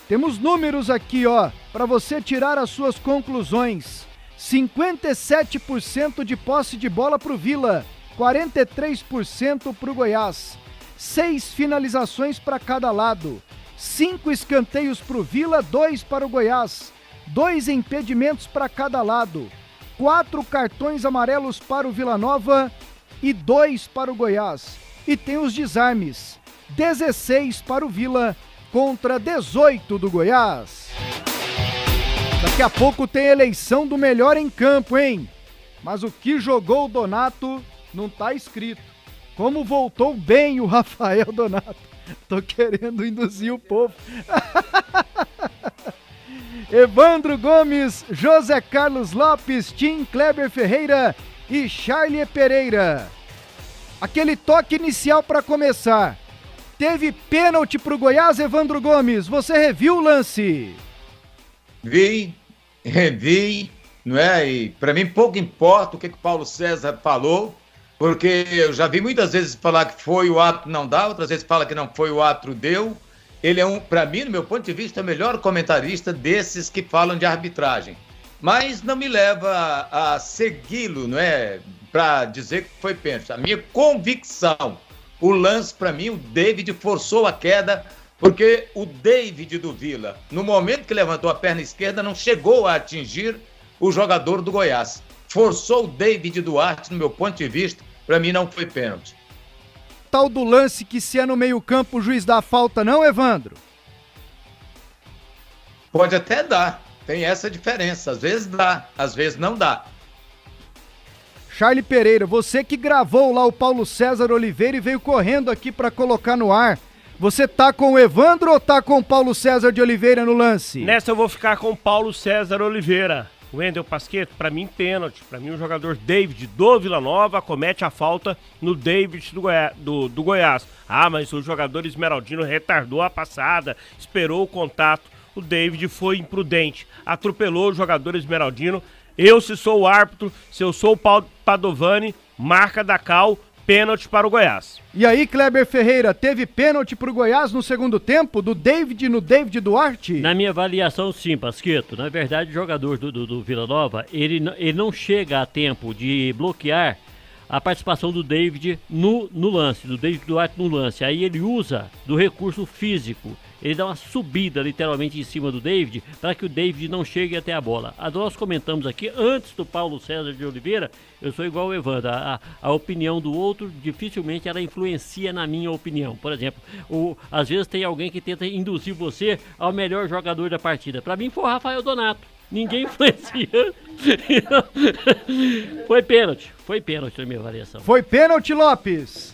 Temos números aqui, ó, para você tirar as suas conclusões. 57% de posse de bola pro Vila, 43% pro Goiás. 6 finalizações para cada lado. 5 escanteios pro Vila, 2 para o Goiás. 2 impedimentos para cada lado. 4 cartões amarelos para o Vila Nova e 2 para o Goiás. E tem os desarmes. 16 para o Vila contra 18 do Goiás. Daqui a pouco tem eleição do melhor em campo, hein? Mas o que jogou o Donato não tá escrito. Como voltou bem o Rafael Donato. Tô querendo induzir o povo. Evandro Gomes, José Carlos Lopes, Tim Kleber Ferreira e Charlie Pereira. Aquele toque inicial para começar. Teve pênalti pro Goiás, Evandro Gomes. Você reviu o lance? Revi, não é? E para mim pouco importa o que o Paulo César falou, porque eu já vi muitas vezes falar que foi o ato, não dá, outras vezes fala que não foi o ato, deu. Ele é para mim, no meu ponto de vista, o melhor comentarista desses que falam de arbitragem. Mas não me leva a segui-lo, não é? Para dizer que foi pênalti. A minha convicção, o lance para mim, o David forçou a queda, porque o David do Vila, no momento que levantou a perna esquerda, não chegou a atingir o jogador do Goiás. Forçou o David Duarte, no meu ponto de vista, para mim não foi pênalti. Tal do lance que se é no meio-campo o juiz dá falta, não, Evandro? Pode até dar, tem essa diferença. Às vezes dá, às vezes não dá. Charlie Pereira, você que gravou lá o Paulo César Oliveira e veio correndo aqui para colocar no ar. Você tá com o Evandro ou tá com o Paulo César de Oliveira no lance? Nessa eu vou ficar com o Paulo César Oliveira. Wendel Pasquetto, pra mim pênalti. Pra mim o jogador David do Vila Nova comete a falta no David do Goiás. Ah, mas o jogador Esmeraldino retardou a passada, esperou o contato. O David foi imprudente, atropelou o jogador Esmeraldino. Eu, se sou o árbitro, se eu sou o Padovani, marca da Cal, pênalti para o Goiás. E aí, Kleber Ferreira, teve pênalti para o Goiás no segundo tempo, do David no David Duarte? Na minha avaliação, sim, Pasquetto. Na verdade, o jogador do Vila Nova, ele não chega a tempo de bloquear a participação do David no lance, do David Duarte no lance. Aí ele usa do recurso físico. Ele dá uma subida literalmente em cima do David para que o David não chegue até a bola. Nós comentamos aqui, antes do Paulo César de Oliveira, eu sou igual o Evandro, a opinião do outro dificilmente ela influencia na minha opinião. Por exemplo, às vezes tem alguém que tenta induzir você ao melhor jogador da partida. Para mim foi o Rafael Donato, ninguém influencia. Foi pênalti na minha avaliação. Foi pênalti, Lopes?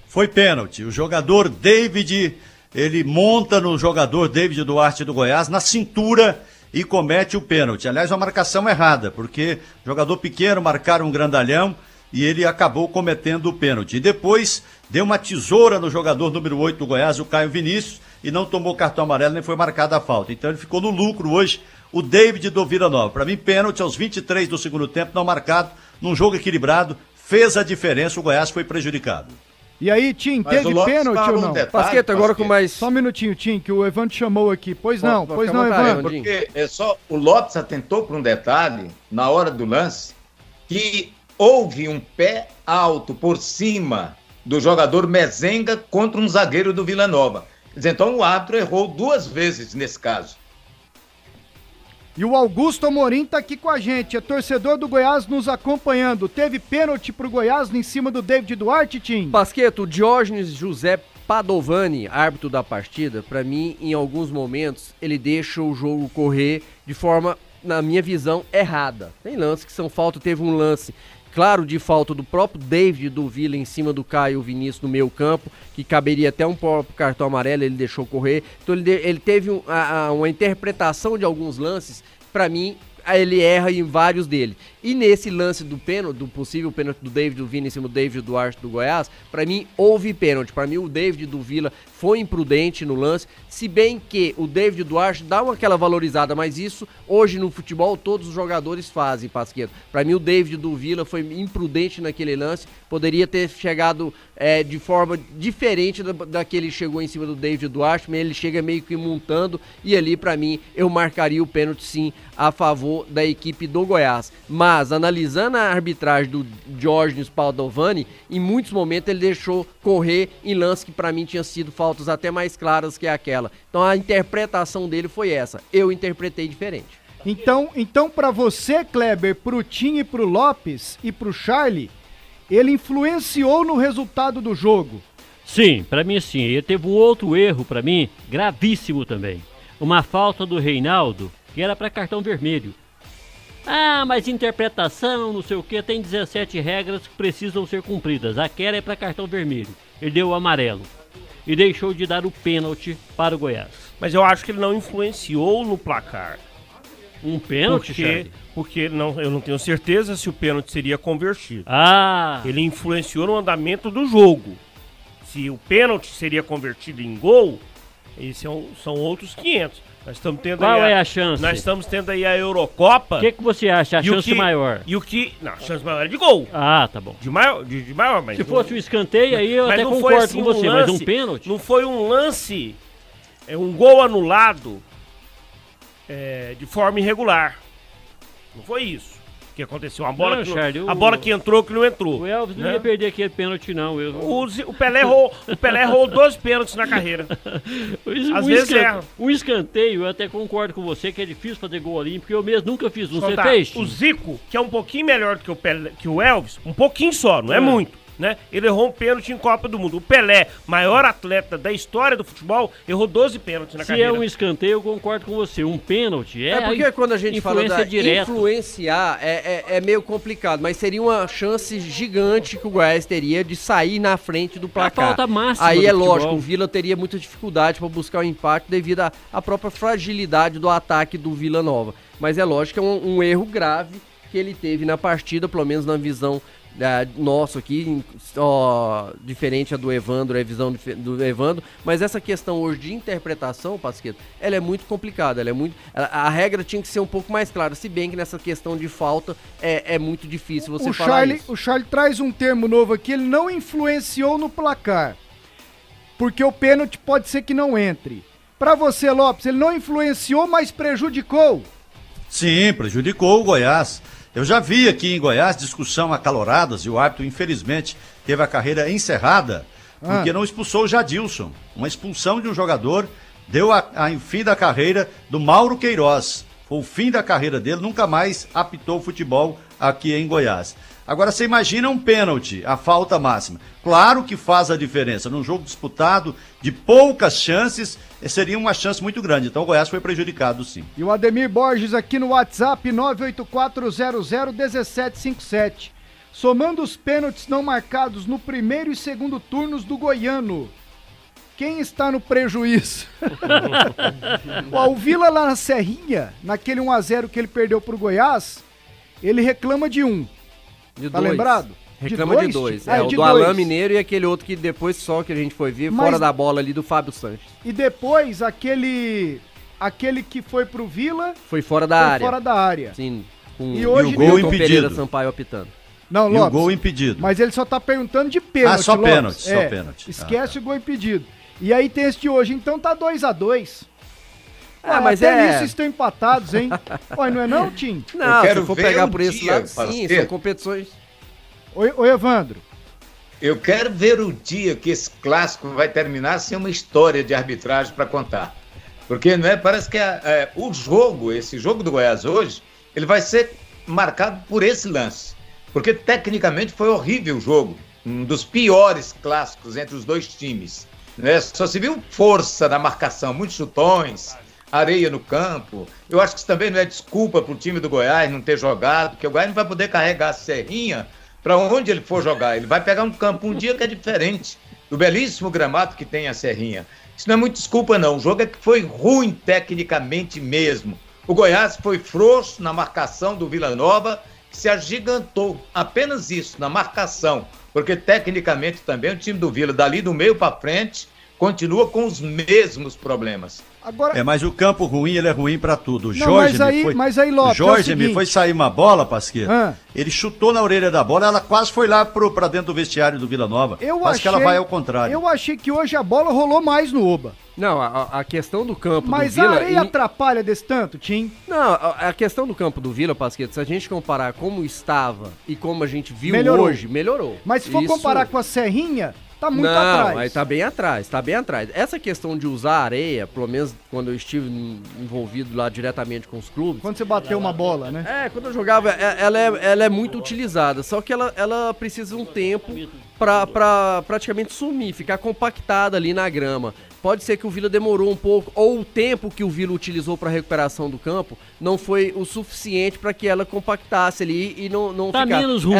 Foi pênalti. O jogador David, ele monta no jogador David Duarte do Goiás na cintura e comete o pênalti. Aliás, uma marcação errada, porque jogador pequeno marcaram um grandalhão e ele acabou cometendo o pênalti. E depois deu uma tesoura no jogador número 8 do Goiás, o Caio Vinícius, e não tomou cartão amarelo nem foi marcada a falta. Então ele ficou no lucro hoje, o David do Vila Nova. Para mim, pênalti aos 23 do segundo tempo, não marcado, num jogo equilibrado, fez a diferença, o Goiás foi prejudicado. E aí, Tim, teve pênalti ou não? Pasquetto, agora com mais... Só um minutinho, Tim, que o Evandro chamou aqui. Pois não, Evandro. Porque o Lopes atentou para um detalhe, na hora do lance, que houve um pé alto por cima do jogador Mezenga contra um zagueiro do Vila Nova. Quer dizer, então o árbitro errou 2 vezes nesse caso. E o Augusto Amorim tá aqui com a gente, é torcedor do Goiás nos acompanhando. Teve pênalti pro Goiás em cima do David Duarte, Tim? Pasquetto, o Diógenes José Padovani, árbitro da partida, pra mim, em alguns momentos, ele deixa o jogo correr de forma, na minha visão, errada. Tem lances que são falta, teve um lance, claro, de falta do próprio David do Vila em cima do Caio Vinícius no meio campo, que caberia até um próprio cartão amarelo, ele deixou correr. Então ele teve uma interpretação de alguns lances, pra mim, ele erra em vários deles. E nesse lance do pênalti, do possível pênalti do David do Vila em cima do David Duarte do Goiás, pra mim houve pênalti. Pra mim o David do Vila foi imprudente no lance, se bem que o David Duarte dá aquela valorizada, mas isso hoje no futebol todos os jogadores fazem, Pasqueto. Pra mim o David do Vila foi imprudente naquele lance, poderia ter chegado de forma diferente daquele chegou em cima do David Duarte, mas ele chega meio que montando, e ali pra mim eu marcaria o pênalti sim a favor da equipe do Goiás. Mas analisando a arbitragem do Diógenes Padovani, em muitos momentos ele deixou correr em lance que pra mim tinha sido faltas até mais claras que aquela. Então a interpretação dele foi essa. Eu interpretei diferente. Então para você, Kleber, pro Tim e pro Lopes e pro Charlie, ele influenciou no resultado do jogo? Sim, pra mim sim. E teve um outro erro pra mim, gravíssimo também. Uma falta do Reinaldo, que era pra cartão vermelho. Ah, mas interpretação, não sei o que, tem 17 regras que precisam ser cumpridas. Aquela é pra cartão vermelho. Ele deu o amarelo. E deixou de dar o pênalti para o Goiás. Mas eu acho que ele não influenciou no placar. Um pênalti, Charlie? Porque não, eu não tenho certeza se o pênalti seria convertido. Ah! Ele influenciou no andamento do jogo. Se o pênalti seria convertido em gol, esses são outros 500. Nós estamos tendo Qual é a chance? Nós estamos tendo aí a Eurocopa. O que você acha? A chance maior? E o que... Não, a chance maior é de gol. Ah, tá bom. De maior, mas... Se fosse um escanteio, aí eu até concordo assim, com você, mas um pênalti? Não foi um lance, um gol anulado de forma irregular. Não foi isso que aconteceu. A bola que entrou, que não entrou. O Elvis não ia perder aquele pênalti, não. O Pelé errou 12 pênaltis na carreira. Às vezes erra. Um escanteio, eu até concordo com você que é difícil fazer gol olímpico, porque eu mesmo nunca fiz. Você fez? O Zico, que é um pouquinho melhor do que o Elvis, um pouquinho só, não é muito. Né? Ele errou um pênalti em Copa do Mundo. O Pelé, maior atleta da história do futebol, errou 12 pênaltis na carreira. Se é um escanteio, eu concordo com você. Um pênalti porque quando a gente fala da direta. Influenciar é meio complicado, mas seria uma chance gigante que o Goiás teria de sair na frente do placar. A falta máxima aí do é futebol. lógico, o Vila teria muita dificuldade para buscar o impacto devido à própria fragilidade do ataque do Vila Nova. Mas é lógico que é um erro grave que ele teve na partida, pelo menos na visão nosso aqui, diferente a do Evandro, é a visão do Evandro, mas essa questão hoje de interpretação, Pasqueto, ela é muito complicada, a regra tinha que ser um pouco mais clara, se bem que nessa questão de falta é muito difícil você falar isso. O Charlie traz um termo novo aqui, ele não influenciou no placar, porque o pênalti pode ser que não entre. Pra você, Lopes, ele não influenciou, mas prejudicou? Sim, prejudicou o Goiás. Eu já vi aqui em Goiás discussão acaloradas e o árbitro, infelizmente, teve a carreira encerrada porque não expulsou o Jadilson. Uma expulsão de um jogador deu o fim da carreira do Mauro Queiroz. Foi o fim da carreira dele, nunca mais apitou futebol aqui em Goiás. Agora você imagina um pênalti, a falta máxima. Claro que faz a diferença. Num jogo disputado, de poucas chances, seria uma chance muito grande. Então o Goiás foi prejudicado, sim. E o Ademir Borges aqui no WhatsApp, 984001757. Somando os pênaltis não marcados no primeiro e segundo turnos do Goiano, quem está no prejuízo? O Vila lá na Serrinha, naquele 1-0 que ele perdeu pro Goiás, ele reclama de um. Tá lembrado? Reclama de dois. O do Alain Mineiro e aquele outro que depois só que a gente foi ver, fora da bola ali do Fábio Sanches. E depois aquele que foi pro Vila... Foi fora da área. Fora da área. Sim. E hoje o gol impedido. Pereira Sampaio apitando. Não, Lopes, o gol impedido. Mas ele só tá perguntando de pênalti, só Lopes. pênalti, só pênalti. Esquece o gol impedido. E aí tem esse de hoje, então tá 2-2. Mas até nisso estão empatados, hein? Olha, não é não, Tim? Não, se for pegar por esse lado, sim, são competições. Oi, Evandro. Eu quero ver o dia que esse clássico vai terminar sem uma história de arbitragem para contar. Porque parece que esse jogo do Goiás hoje, ele vai ser marcado por esse lance. Porque tecnicamente foi horrível o jogo. Um dos piores clássicos entre os dois times. Só se viu força na marcação, muitos chutões, areia no campo. Eu acho que isso também não é desculpa para o time do Goiás não ter jogado, porque o Goiás não vai poder carregar a Serrinha para onde ele for jogar. Ele vai pegar um campo um dia que é diferente do belíssimo gramado que tem a Serrinha. Isso não é muito desculpa, não. O jogo é que foi ruim tecnicamente mesmo. O Goiás foi frouxo na marcação do Vila Nova se agigantou, apenas isso, na marcação, porque tecnicamente também o time do Vila, dali do meio para frente, continua com os mesmos problemas. Agora... mas o campo ruim, ele é ruim pra tudo. Não, mas aí, Lopes, Jorge é o seguinte... me foi sair uma bola, Pasqueto. Ele chutou na orelha da bola, ela quase foi lá pra dentro do vestiário do Vila Nova. Acho que ela vai ao contrário. Eu achei que hoje a bola rolou mais no Oba. Não, a questão do campo mas do Vila... Mas a areia atrapalha desse tanto, Tim? Não, a questão do campo do Vila, Pasqueto, se a gente comparar como estava e como a gente viu hoje, melhorou. Mas se for comparar com a Serrinha... Tá muito atrás. Não, aí tá bem atrás. Essa questão de usar areia, pelo menos quando eu estive envolvido lá diretamente com os clubes... Quando você bateu uma bola, né? Quando eu jogava, ela é muito utilizada, só que ela precisa de um tempo pra praticamente sumir, ficar compactada ali na grama. Pode ser que o Vila demorou um pouco, ou o tempo que o Vila utilizou para recuperação do campo não foi o suficiente para que ela compactasse ali e não tá ficar... menos ruim.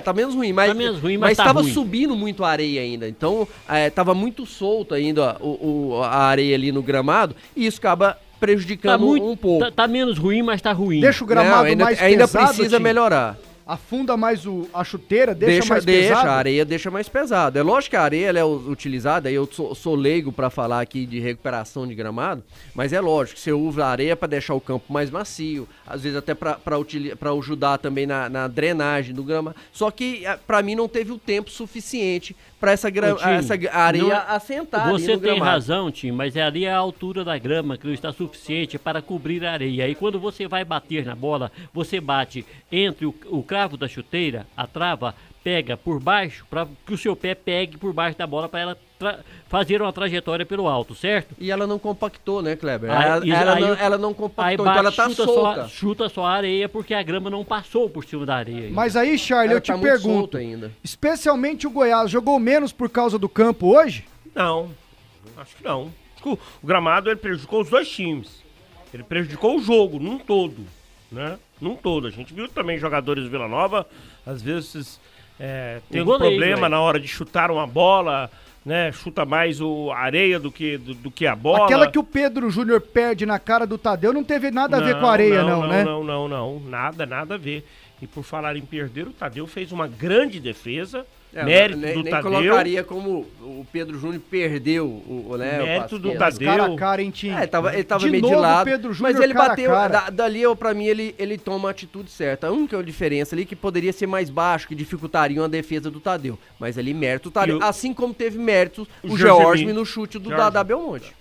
Tá menos ruim, mas tá estava ruim. subindo muito a areia ainda. Então, tava muito solta ainda a areia ali no gramado e isso acaba prejudicando um pouco. Tá menos ruim, mas tá ruim. Deixa o gramado mais pesado. Ainda precisa melhorar. Afunda mais a chuteira, deixa mais pesado? A areia deixa mais pesado. É lógico que a areia ela é utilizada, aí eu sou leigo para falar aqui de recuperação de gramado, mas é lógico que você usa a areia para deixar o campo mais macio, às vezes até para ajudar também na drenagem do gramado. Só que para mim não teve o tempo suficiente para essa areia assentar. Você tem razão, Tim, mas ali é a altura da grama que não está suficiente para cobrir a areia. E quando você vai bater na bola, você bate entre o cravo da chuteira, a trava, pega por baixo, para que o seu pé pegue por baixo da bola para ela fazer uma trajetória pelo alto, certo? E ela não compactou, né, Kleber? Ela não compactou, aí então ela tá solta. Chuta só a areia porque a grama não passou por cima da areia. Mas aí, Charlie, eu te pergunto, especialmente o Goiás, jogou menos por causa do campo hoje? Não, acho que não. O gramado ele prejudicou os dois times. Ele prejudicou o jogo, num todo, né? Num todo. A gente viu também jogadores do Vila Nova, às vezes tem um problema na hora de chutar uma bola, né? Chuta mais a areia do que a bola. Aquela que o Pedro Júnior perde na cara do Tadeu não teve nada a ver com a areia, né? Não. Nada a ver. E por falar em perder, o Tadeu fez uma grande defesa. Mérito do Tadeu. Nem colocaria como o Pedro Júnior perdeu o mérito do Tadeu. Cara a cara, hein, Tim? Ele tava meio de lado, Pedro Júnior, mas ele bateu, cara. dali pra mim ele toma a atitude certa. A única diferença ali que poderia ser mais baixo, que dificultaria uma defesa do Tadeu. Mas ali mérito do Tadeu, assim como teve mérito o George no chute do Dadá Belmonte.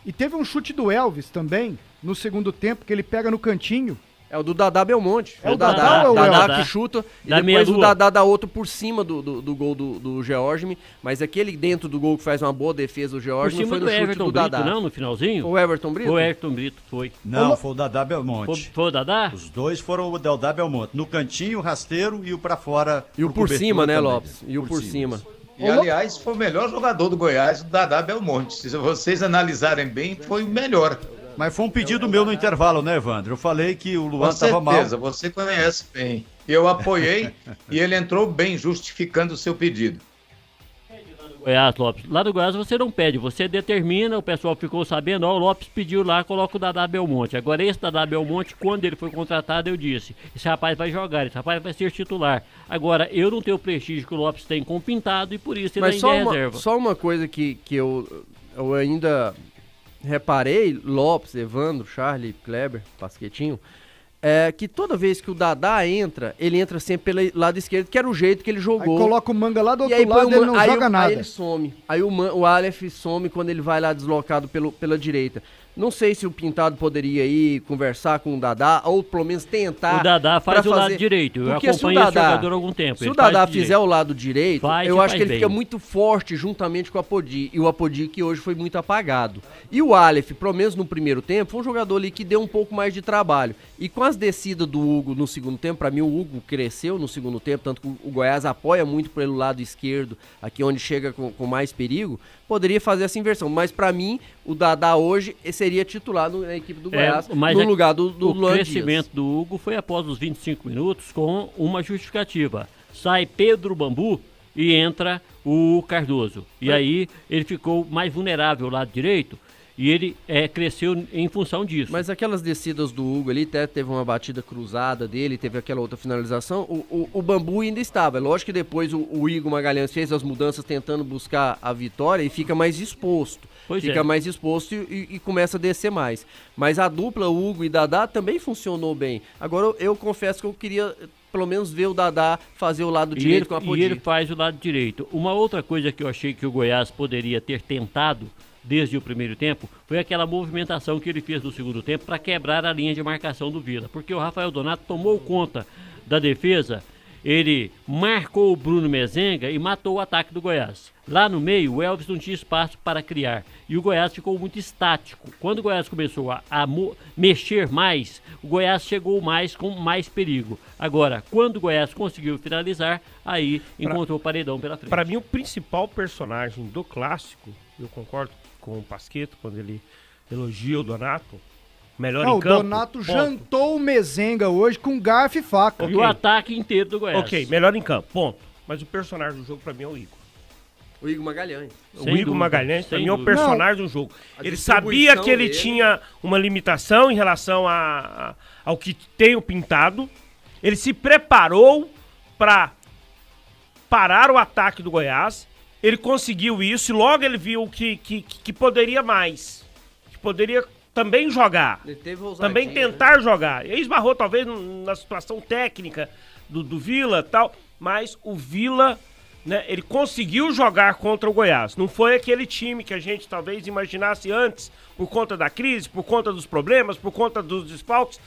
E teve um chute do Elvis também, no segundo tempo, que ele pega no cantinho. É o do Dadá Belmonte. É o Dadá que chuta e da depois o Dadá dá outro por cima do gol do George. Mas aquele dentro do gol que faz uma boa defesa, o George, não foi no chute Everton do Brito, Dadá. Não, no finalzinho? O Everton Brito? O Everton Brito foi. Não, foi o Dadá Belmonte. Foi o Dadá? Os dois foram o Dadá Belmonte. No cantinho, o rasteiro e o pra fora. E o por cima, né, Lopes? E o por cima. E, aliás, foi o melhor jogador do Goiás, o Dadá Belmonte. Se vocês analisarem bem, foi o melhor. Mas foi um pedido meu no intervalo, né, Evandro? Eu falei que o Luan estava mal. Com certeza, você conhece bem. Eu apoiei e ele entrou bem, justificando o seu pedido. Goiás, Lopes. Lá do Goiás você não pede, você determina, o pessoal ficou sabendo, o Lopes pediu lá, coloca o Dadá Belmonte. Agora esse Dadá Belmonte, quando ele foi contratado, eu disse, esse rapaz vai jogar, esse rapaz vai ser titular. Agora, eu não tenho o prestígio que o Lopes tem com o Pintado e por isso ele ainda é reserva. Só uma coisa que eu ainda... reparei, Lopes, Evandro, Charlie, Kleber, Pasquetinho, que toda vez que o Dadá entra, ele entra sempre pelo lado esquerdo, que era o jeito que ele jogou. Aí coloca o Manga lá do outro lado e ele não joga nada. Aí ele some. Aí o Aleph some quando ele vai lá deslocado pela direita. Não sei se o Pintado poderia ir conversar com o Dadá, ou pelo menos tentar. O Dadá faz o lado direito. Eu acompanho esse jogador há algum tempo. Se o Dadá fizer o lado direito, eu acho que ele fica muito forte juntamente com o Apodi. E o Apodi que hoje foi muito apagado. E o Aleph, pelo menos no primeiro tempo, foi um jogador ali que deu um pouco mais de trabalho. E com as descidas do Hugo no segundo tempo, pra mim o Hugo cresceu no segundo tempo, tanto que o Goiás apoia muito pelo lado esquerdo, aqui onde chega com mais perigo, poderia fazer essa inversão. Mas pra mim, o Dadá hoje seria titular na equipe do Goiás, no lugar do Luan Dias. O crescimento do Hugo foi após os 25 minutos com uma justificativa. Sai Pedro Bambu e entra o Cardoso. E aí ele ficou mais vulnerável ao lado direito. E ele cresceu em função disso. Mas aquelas descidas do Hugo ali, até teve uma batida cruzada dele, teve aquela outra finalização, o Bambu ainda estava. É lógico que depois o Igor Magalhães fez as mudanças tentando buscar a vitória e fica mais exposto. Mais exposto e começa a descer mais. Mas a dupla Hugo e Dadá também funcionou bem. Agora eu confesso que eu queria pelo menos ver o Dadá fazer o lado direito com a Apodi. E ele faz o lado direito. Uma outra coisa que eu achei que o Goiás poderia ter tentado desde o primeiro tempo, foi aquela movimentação que ele fez no segundo tempo para quebrar a linha de marcação do Vila, porque o Rafael Donato tomou conta da defesa, ele marcou o Bruno Mezenga e matou o ataque do Goiás. Lá no meio, o Elvis não tinha espaço para criar e o Goiás ficou muito estático. Quando o Goiás começou a mexer mais, o Goiás chegou mais com mais perigo. Agora, quando o Goiás conseguiu finalizar, aí encontrou o paredão pela frente. Para mim, o principal personagem do clássico, eu concordo com o Pasquetto quando ele elogia o Donato, melhor em campo. O Donato jantou o Mezenga hoje com garfo e faca. E o ataque inteiro do Goiás. Ok, melhor em campo, ponto. Mas o personagem do jogo pra mim é o Igor. O Igor Magalhães. O Igor Magalhães pra mim é o personagem do jogo. Ele sabia que ele tinha uma limitação em relação ao que tem o Pintado. Ele se preparou pra parar o ataque do Goiás. Ele conseguiu isso e logo ele viu que poderia mais. Que poderia também jogar. Também tentar jogar. E aí esbarrou talvez na situação técnica do Vila e tal. Mas o Vila, né, ele conseguiu jogar contra o Goiás. Não foi aquele time que a gente talvez imaginasse antes, por conta da crise, por conta dos problemas, por conta dos desfalques.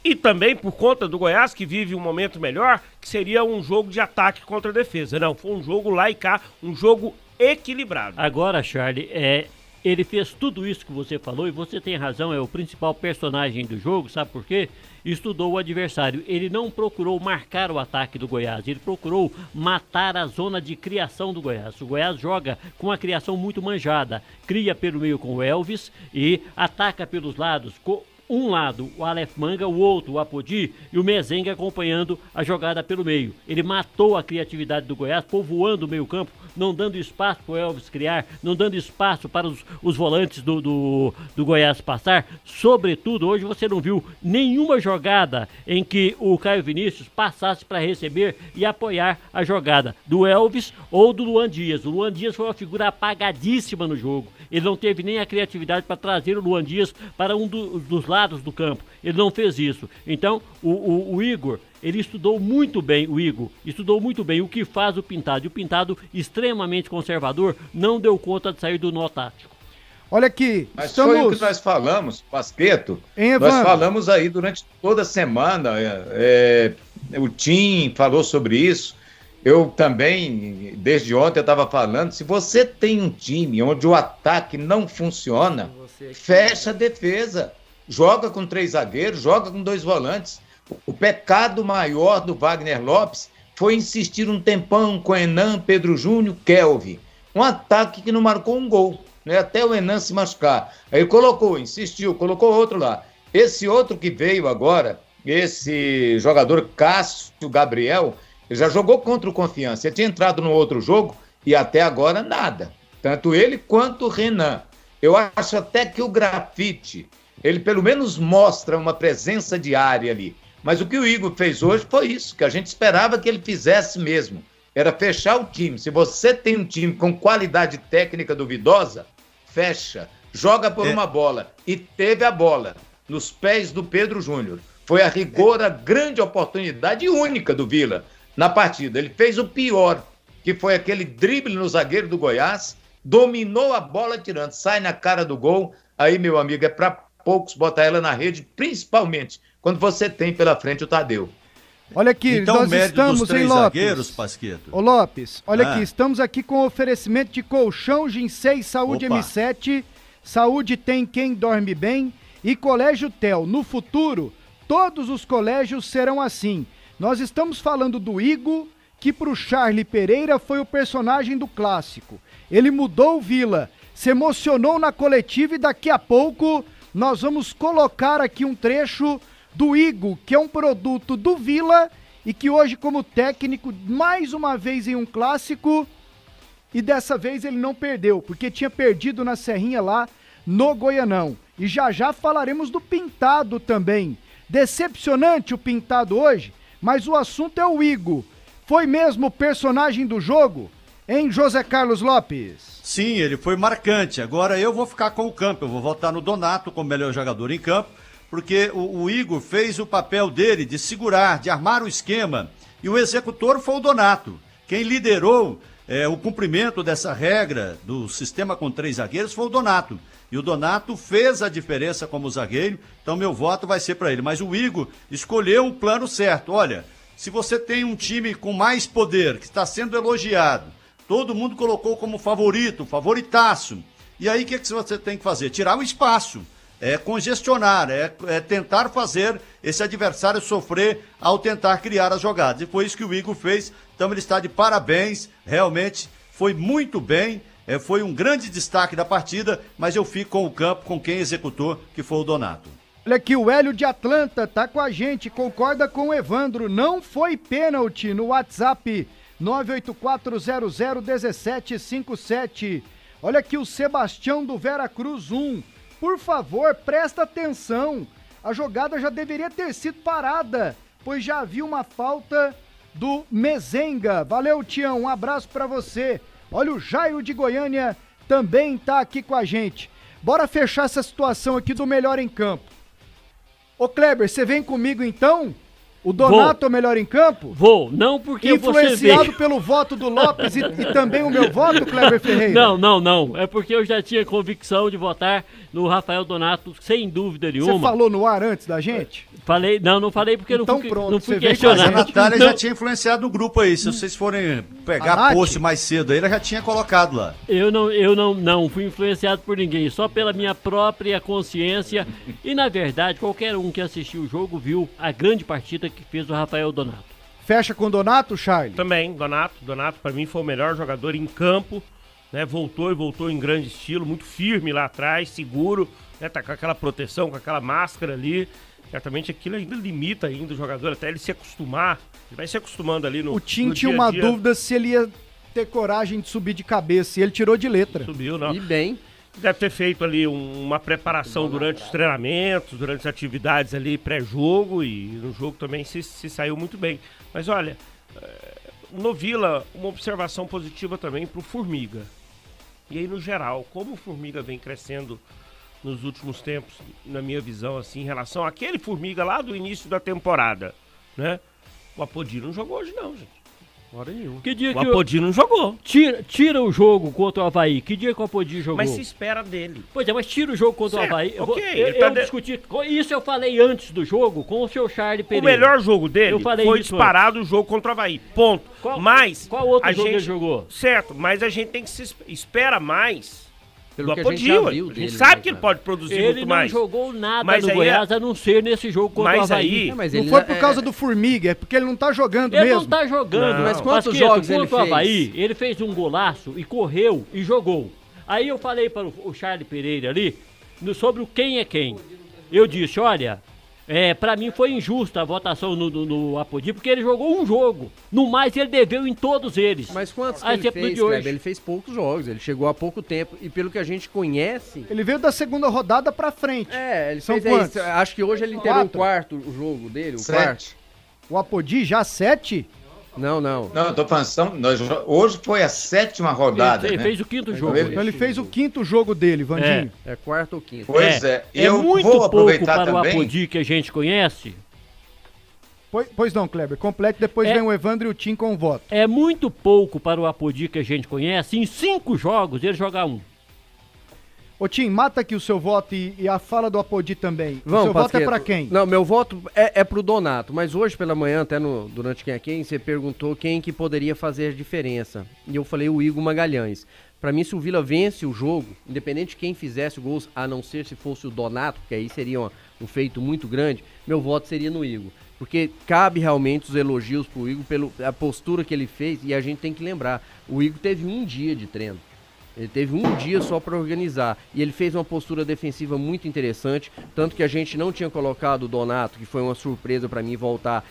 E também por conta do Goiás, que vive um momento melhor, que seria um jogo de ataque contra a defesa. Não, foi um jogo lá e cá, um jogo equilibrado. Agora, Charlie, ele fez tudo isso que você falou e você tem razão, é o principal personagem do jogo, sabe por quê? Estudou o adversário. Ele não procurou marcar o ataque do Goiás, ele procurou matar a zona de criação do Goiás. O Goiás joga com uma criação muito manjada, cria pelo meio com o Elvis e ataca pelos lados, um lado o Aleph Manga, o outro o Apodi e o Mezenga acompanhando a jogada pelo meio. Ele matou a criatividade do Goiás, povoando o meio campo, não dando espaço para o Elvis criar, não dando espaço para os volantes do Goiás passar. Sobretudo, hoje você não viu nenhuma jogada em que o Caio Vinícius passasse para receber e apoiar a jogada do Elvis ou do Luan Dias. O Luan Dias foi uma figura apagadíssima no jogo. Ele não teve nem a criatividade para trazer o Luan Dias para um dos lados do campo. Ele não fez isso. Então, o Igor, ele estudou muito bem, o que faz o Pintado. E o Pintado, extremamente conservador, não deu conta de sair do nó tático. Olha aqui, mas foi o que nós falamos, Pasquetto. Nós falamos aí durante toda a semana. O Tim falou sobre isso. Eu também, desde ontem, eu estava falando, se você tem um time onde o ataque não funciona, fecha a defesa. Joga com 3 zagueiros, joga com 2 volantes. O pecado maior do Wagner Lopes foi insistir um tempão com Enan, Pedro Júnior, Kelvin. Um ataque que não marcou um gol, né? Até o Enan se machucar. Aí insistiu, colocou outro lá. Esse outro que veio agora, esse jogador Cássio Gabriel, ele já jogou contra o Confiança. Ele tinha entrado no outro jogo e até agora nada. Tanto ele quanto o Renan. Eu acho até que o Grafite, ele pelo menos mostra uma presença diária ali. Mas o que o Igor fez hoje foi isso, que a gente esperava que ele fizesse mesmo. Era fechar o time. Se você tem um time com qualidade técnica duvidosa, fecha. Joga por uma bola. E teve a bola nos pés do Pedro Júnior. Foi a rigor a grande oportunidade única do Vila na partida. Ele fez o pior, que foi aquele drible no zagueiro do Goiás, dominou a bola tirando, sai na cara do gol. Aí, meu amigo, é para poucos botar ela na rede, principalmente quando você tem pela frente o Tadeu. Olha aqui, então, nós estamos dos 3 em Lopes. Zagueiros, Pasquetto. Ô Lopes, olha aqui, estamos aqui com oferecimento de colchão Ginsei Saúde M7, Saúde tem quem dorme bem e Colégio Tel. No futuro, todos os colégios serão assim. Nós estamos falando do Igor, que pro Charlie Pereira foi o personagem do clássico. Ele mudou o Vila, se emocionou na coletiva e daqui a pouco nós vamos colocar aqui um trecho do Igor, que é um produto do Vila e que hoje como técnico, mais uma vez em um clássico, e dessa vez ele não perdeu, porque tinha perdido na Serrinha lá no Goianão. E já falaremos do Pintado também. Decepcionante o Pintado hoje, mas o assunto é o Igor. Foi mesmo o personagem do jogo, hein, José Carlos Lopes? Sim, ele foi marcante. Agora eu vou ficar com o campo, eu vou votar no Donato como melhor jogador em campo, porque o Igor fez o papel dele de segurar, de armar o esquema, e o executor foi o Donato. Quem liderou o cumprimento dessa regra do sistema com 3 zagueiros foi o Donato. E o Donato fez a diferença como zagueiro, então meu voto vai ser para ele. Mas o Igor escolheu um plano certo. Olha, se você tem um time com mais poder, que está sendo elogiado, todo mundo colocou como favorito, favoritaço. E aí o que você tem que fazer? Tirar o espaço, congestionar, tentar fazer esse adversário sofrer ao tentar criar as jogadas. E foi isso que o Igor fez, então ele está de parabéns, realmente foi muito bem, foi um grande destaque da partida, mas eu fico com o campo, com quem executou, que foi o Donato. Olha aqui, o Hélio de Atlanta tá com a gente, concorda com o Evandro, não foi pênalti no WhatsApp 984001757. Olha aqui o Sebastião do Vera Cruz 1. Por favor, presta atenção. A jogada já deveria ter sido parada, pois já havia uma falta do Mezenga. Valeu, Tião, um abraço pra você. Olha, o Jairo de Goiânia também tá aqui com a gente. Bora fechar essa situação aqui do melhor em campo. Ô Kleber, você vem comigo então? O Donato é o melhor em campo? Vou, não porque influenciado pelo voto do Lopes e também o meu voto, Kleber Ferreira? Não. É porque eu já tinha convicção de votar no Rafael Donato, sem dúvida nenhuma. Você falou no ar antes da gente? Falei, não falei porque então, não fui Mas questionado. a Natália já tinha influenciado no grupo aí. Se vocês forem pegar post mais cedo aí, ela já tinha colocado lá. Eu não fui influenciado por ninguém, só pela minha própria consciência. E na verdade, qualquer um que assistiu o jogo viu a grande partida que fez o Rafael Donato. Fecha com o Donato, Charlie? Também, Donato para mim foi o melhor jogador em campo, né? Voltou em grande estilo, muito firme lá atrás, seguro, né? Tá com aquela proteção, com aquela máscara ali. Certamente aquilo ainda limita ainda o jogador, até ele se acostumar. Ele vai se acostumando ali no O Tim tinha uma dúvida se ele ia ter coragem de subir de cabeça, e ele tirou de letra. Subiu, não. E bem. Deve ter feito ali uma preparação durante os treinamentos, durante as atividades ali pré-jogo, e no jogo também se saiu muito bem. Mas olha, no Vila, uma observação positiva também pro Formiga. E aí no geral, como o Formiga vem crescendo nos últimos tempos, na minha visão, assim, em relação àquele Formiga lá do início da temporada, né? O Apodi não jogou hoje não, gente. Hora nenhuma. Que dia o Apodi não jogou. Tira o jogo contra o Avaí. Que dia que o Apodi jogou? Mas se espera dele. Pois é, mas tira o jogo contra certo, o Avaí. Eu discuti. Isso eu falei antes do jogo com o seu Charlie Pereira. O melhor jogo dele foi disparado o jogo contra o Avaí. Ponto. Qual outro jogo ele jogou? Certo, mas a gente tem que se espera mais. Pelo que a gente já viu dele, a gente sabe que ele pode produzir muito mais. Ele não jogou nada no Goiás, a não ser nesse jogo contra o Avaí. Não foi por causa do Formiga, é porque ele não tá jogando mesmo. Ele não tá jogando. Mas quantos jogos ele fez? Contra o Avaí, ele fez um golaço e correu e jogou. Aí eu falei para o Charlie Pereira ali sobre o quem é quem. Eu disse, olha, pra mim foi injusta a votação no Apodi, porque ele jogou um jogo. No mais, ele deveu em todos eles. Mas quantos que ele fez, Kleber? Ele fez poucos jogos, ele chegou há pouco tempo. E pelo que a gente conhece... Ele veio da segunda rodada pra frente. Ele são quantos? Acho que hoje ele inteirou o quarto o jogo dele, o quarto. O Apodi já 7? Não. Não, eu tô pensando, hoje foi a 7ª rodada, ele né? fez o 5º jogo. Então ele fez o 5º jogo dele, Vandinho. É quarto ou quinto. Pois é. Eu muito vou aproveitar pouco para também. O Apodi que a gente conhece. Pois não, Kleber, complete, depois vem o Evandro e o Tim com o voto. É muito pouco para o Apodi que a gente conhece, em 5 jogos ele jogar um. Ô Tim, mata aqui o seu voto e a fala do Apodi também. Vamos, o seu Pasqueto. voto é pra quem? Não, meu voto é pro Donato, mas hoje pela manhã, até durante Quem é Quem, você perguntou quem que poderia fazer a diferença. E eu falei o Igor Magalhães. Pra mim, se o Vila vence o jogo, independente de quem fizesse o gol, a não ser se fosse o Donato, porque aí seria um feito muito grande, meu voto seria no Igor. Porque cabe realmente os elogios pro Igor pela postura que ele fez, e a gente tem que lembrar, o Igor teve um dia de treino. Ele teve um dia só para organizar e ele fez uma postura defensiva muito interessante, tanto que a gente não tinha colocado o Donato, que foi uma surpresa para mim voltar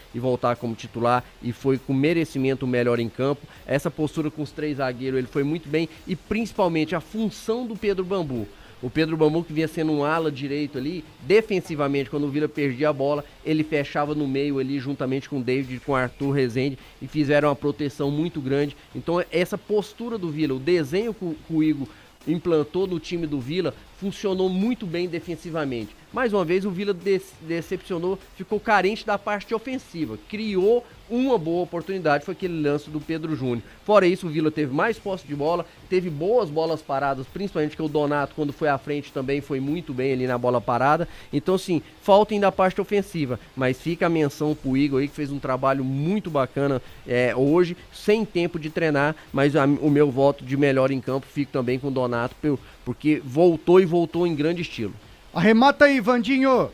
como titular, e foi com merecimento o melhor em campo. Essa postura com os 3 zagueiros, ele foi muito bem, e principalmente a função do Pedro Bambu. O Pedro Bambu, que vinha sendo um ala direito ali, defensivamente, quando o Vila perdia a bola, ele fechava no meio ali, juntamente com o David, com o Arthur Rezende, e fizeram uma proteção muito grande. Então, essa postura do Vila, o desenho que o Igor implantou no time do Vila, funcionou muito bem defensivamente. Mais uma vez, o Vila decepcionou, ficou carente da parte ofensiva, criou uma boa oportunidade, foi aquele lance do Pedro Júnior. Fora isso, o Vila teve mais posse de bola, teve boas bolas paradas, principalmente que o Donato, quando foi à frente, também foi muito bem ali na bola parada. Então, sim, falta ainda a parte ofensiva, mas fica a menção pro Igor aí, que fez um trabalho muito bacana hoje, sem tempo de treinar, mas o meu voto de melhor em campo fica também com o Donato, porque voltou e voltou em grande estilo. Arremata aí, Vandinho.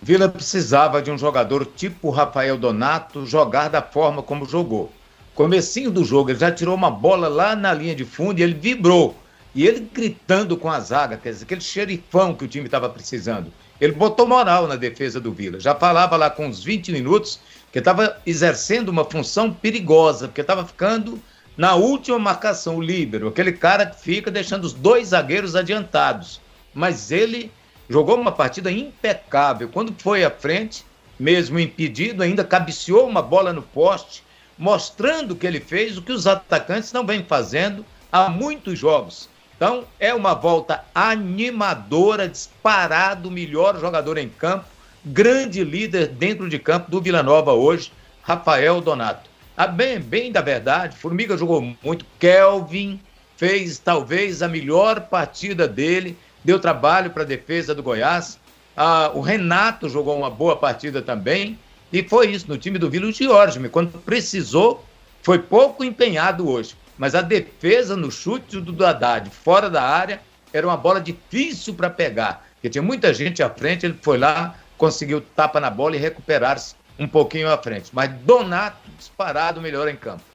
Vila precisava de um jogador tipo Rafael Donato jogar da forma como jogou. Comecinho do jogo, ele já tirou uma bola lá na linha de fundo e ele vibrou. E ele gritando com a zaga, quer dizer, aquele xerifão que o time estava precisando. Ele botou moral na defesa do Vila. Já falava lá com uns 20 minutos que estava exercendo uma função perigosa, porque estava ficando na última marcação, o líbero, aquele cara que fica deixando os dois zagueiros adiantados. Mas ele jogou uma partida impecável. Quando foi à frente, mesmo impedido, ainda cabeceou uma bola no poste, mostrando que ele fez o que os atacantes não vêm fazendo há muitos jogos. Então, é uma volta animadora, disparado o melhor jogador em campo, grande líder dentro de campo do Vila Nova hoje, Rafael Donato. Bem da verdade, Formiga jogou muito, Kelvin fez talvez a melhor partida dele, deu trabalho para a defesa do Goiás. O Renato jogou uma boa partida também. E foi isso, no time do Vila, o Giorgio, quando precisou, foi pouco empenhado hoje. Mas a defesa no chute do Haddad fora da área era uma bola difícil para pegar. Porque tinha muita gente à frente, ele foi lá, conseguiu tapa na bola e recuperar-se um pouquinho à frente. Mas Donato disparado melhor em campo.